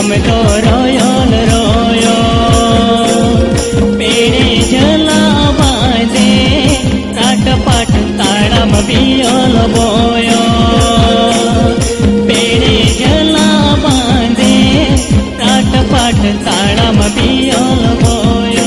तो रोयल रोयो पेड़े जला बांधे राट पाट ताड़ा में बियल बोयो पेड़े जला बांधे राट पाट ताड़ा में बियल बोयो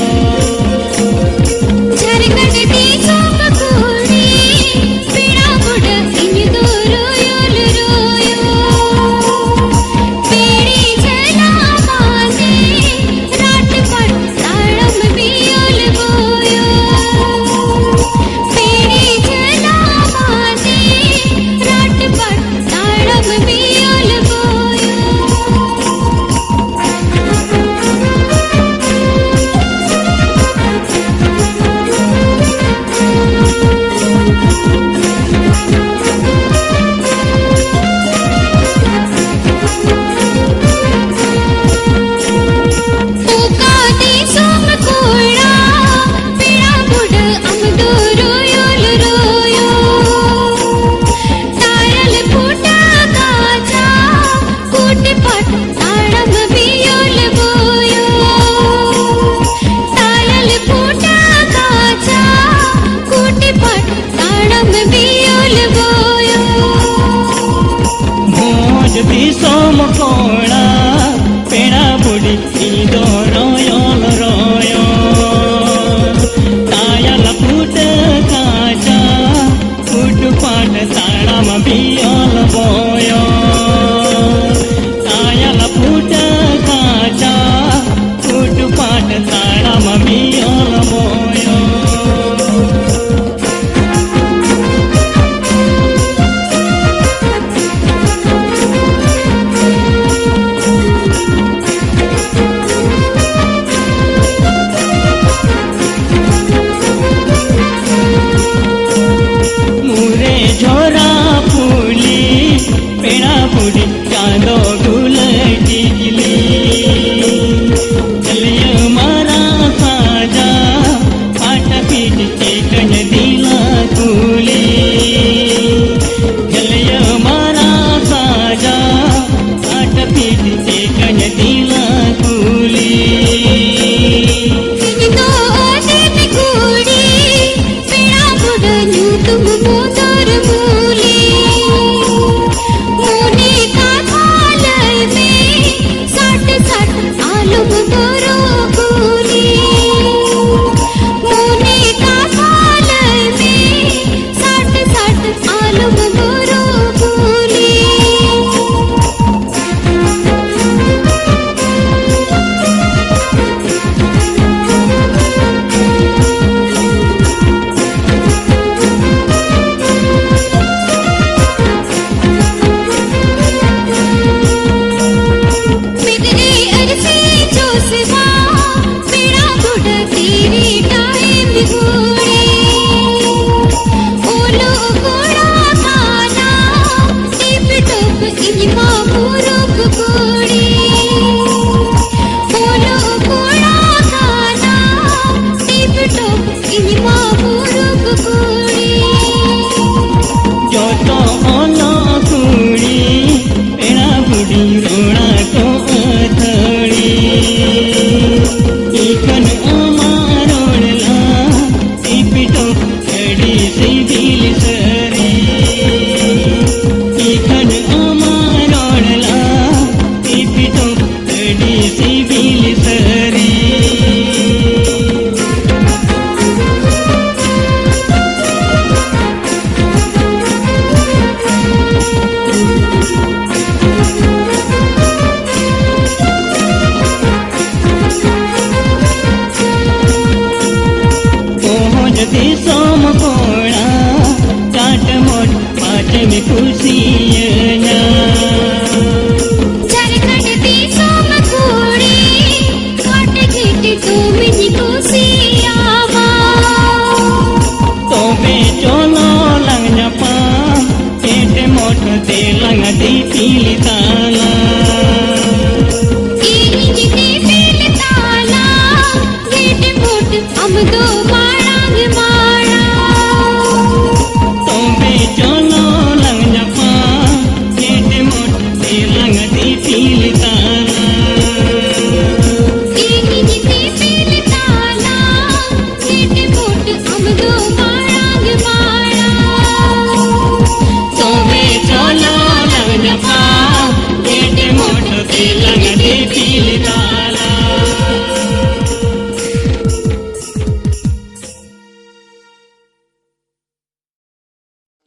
सोम कोड़ा पेड़ा बुड़ी दो रोयल रोयो तायल फूट काचा फूट पाट ताड़ा में बियल बोयो तायल फूट काचा फूट पाट ताड़ा में बियल बोयो झोरा फूली पेड़ा फूली चांदो गुल टिकली चलिए मारा साजा पाट पीट चेतन दिला कूली चलिए मारा साजा पाट पीट चेतन दिला कूली सोम कोड़ा चाट मोट पाँच में खुशी